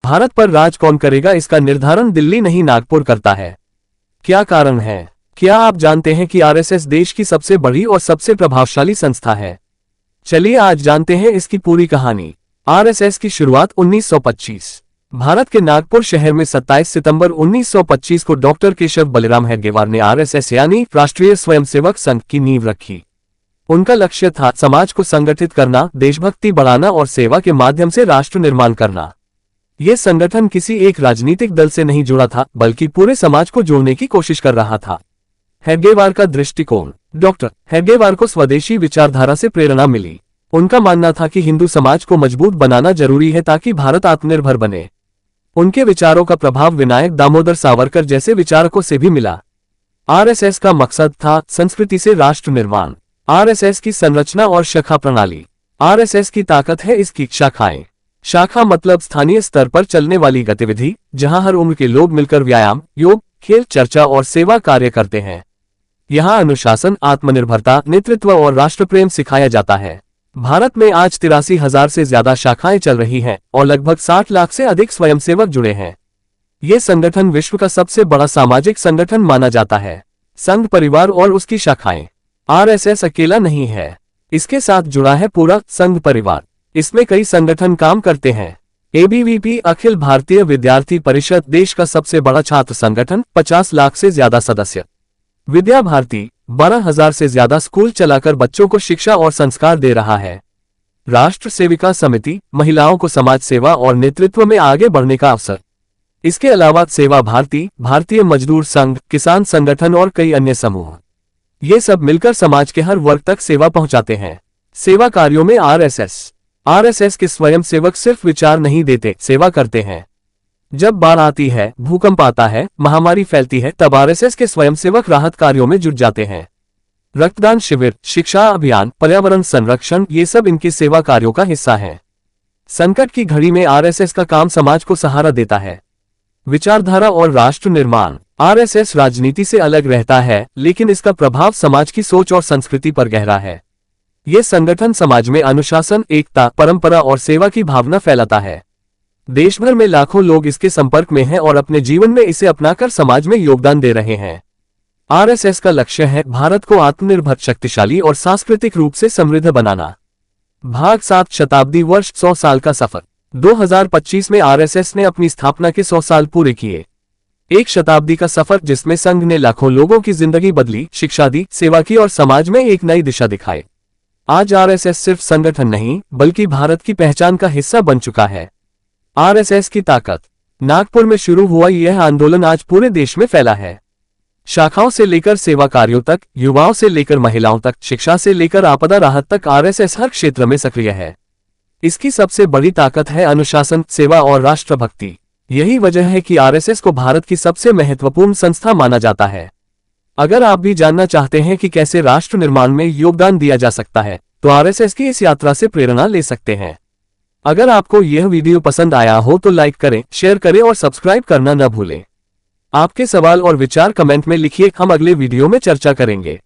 भारत पर राज कौन करेगा, इसका निर्धारण दिल्ली नहीं नागपुर करता है। क्या कारण है? क्या आप जानते हैं कि आरएसएस देश की सबसे बड़ी और सबसे प्रभावशाली संस्था है? चलिए आज जानते हैं इसकी पूरी कहानी। आरएसएस की शुरुआत 1925 भारत के नागपुर शहर में 27 सितंबर 1925 को डॉक्टर केशव बलिराम हेडगेवार ने आरएसएस यानी राष्ट्रीय स्वयंसेवक संघ की नींव रखी। उनका लक्ष्य था समाज को संगठित करना, देशभक्ति बढ़ाना और सेवा के माध्यम से राष्ट्र निर्माण करना। यह संगठन किसी एक राजनीतिक दल से नहीं जुड़ा था, बल्कि पूरे समाज को जोड़ने की कोशिश कर रहा था। हेडगेवार का दृष्टिकोण। डॉक्टर हेडगेवार को स्वदेशी विचारधारा से प्रेरणा मिली। उनका मानना था कि हिंदू समाज को मजबूत बनाना जरूरी है ताकि भारत आत्मनिर्भर बने। उनके विचारों का प्रभाव विनायक दामोदर सावरकर जैसे विचारकों से भी मिला। आरएसएस का मकसद था संस्कृति से राष्ट्र निर्माण। आरएसएस की संरचना और शाखा प्रणाली। आरएसएस की ताकत है इसकी शाखाएं। शाखा मतलब स्थानीय स्तर पर चलने वाली गतिविधि, जहां हर उम्र के लोग मिलकर व्यायाम, योग, खेल, चर्चा और सेवा कार्य करते हैं। यहां अनुशासन, आत्मनिर्भरता, नेतृत्व और राष्ट्रप्रेम सिखाया जाता है। भारत में आज 83,000 से ज्यादा शाखाएं चल रही हैं और लगभग 60 लाख से अधिक स्वयंसेवक जुड़े हैं। ये संगठन विश्व का सबसे बड़ा सामाजिक संगठन माना जाता है। संघ परिवार और उसकी शाखाएं। आरएसएस अकेला नहीं है, इसके साथ जुड़ा है पूरा संघ परिवार। इसमें कई संगठन काम करते हैं। एबीवीपी अखिल भारतीय विद्यार्थी परिषद देश का सबसे बड़ा छात्र संगठन, 50 लाख से ज्यादा सदस्य। विद्या भारती 12,000 से ज्यादा स्कूल चलाकर बच्चों को शिक्षा और संस्कार दे रहा है। राष्ट्र सेविका समिति, महिलाओं को समाज सेवा और नेतृत्व में आगे बढ़ने का अवसर। इसके अलावा सेवा भारती, भारतीय मजदूर संघ, किसान संगठन और कई अन्य समूह। ये सब मिलकर समाज के हर वर्ग तक सेवा पहुंचाते हैं। सेवा कार्यों में आरएसएस के स्वयंसेवक सिर्फ विचार नहीं देते, सेवा करते हैं। जब बाढ़ आती है, भूकंप आता है, महामारी फैलती है, तब आरएसएस के स्वयंसेवक राहत कार्यों में जुट जाते हैं। रक्तदान शिविर, शिक्षा अभियान, पर्यावरण संरक्षण, ये सब इनके सेवा कार्यों का हिस्सा है। संकट की घड़ी में आरएसएस का काम समाज को सहारा देता है। विचारधारा और राष्ट्र निर्माण। आरएसएस राजनीति से अलग रहता है, लेकिन इसका प्रभाव समाज की सोच और संस्कृति पर गहरा है। ये संगठन समाज में अनुशासन, एकता, परंपरा और सेवा की भावना फैलाता है। देश भर में लाखों लोग इसके संपर्क में हैं और अपने जीवन में इसे अपनाकर समाज में योगदान दे रहे हैं। आरएसएस का लक्ष्य है भारत को आत्मनिर्भर, शक्तिशाली और सांस्कृतिक रूप से समृद्ध बनाना। भाग 7 शताब्दी वर्ष 100 साल का सफर। 2025 में आरएसएस ने अपनी स्थापना के 100 साल पूरे किए। एक शताब्दी का सफर जिसमें संघ ने लाखों लोगों की जिंदगी बदली, शिक्षा दी, सेवा की और समाज में एक नई दिशा दिखाई। आज आरएसएस सिर्फ संगठन नहीं, बल्कि भारत की पहचान का हिस्सा बन चुका है। आरएसएस की ताकत। नागपुर में शुरू हुआ यह आंदोलन आज पूरे देश में फैला है। शाखाओं से लेकर सेवा कार्यों तक, युवाओं से लेकर महिलाओं तक, शिक्षा से लेकर आपदा राहत तक, आरएसएस हर क्षेत्र में सक्रिय है। इसकी सबसे बड़ी ताकत है अनुशासन, सेवा और राष्ट्रभक्ति। यही वजह है कि आरएसएस को भारत की सबसे महत्वपूर्ण संस्था माना जाता है। अगर आप भी जानना चाहते हैं कि कैसे राष्ट्र निर्माण में योगदान दिया जा सकता है, तो आरएसएस की इस यात्रा से प्रेरणा ले सकते हैं। अगर आपको यह वीडियो पसंद आया हो तो लाइक करें, शेयर करें और सब्सक्राइब करना न भूलें। आपके सवाल और विचार कमेंट में लिखिए, हम अगले वीडियो में चर्चा करेंगे।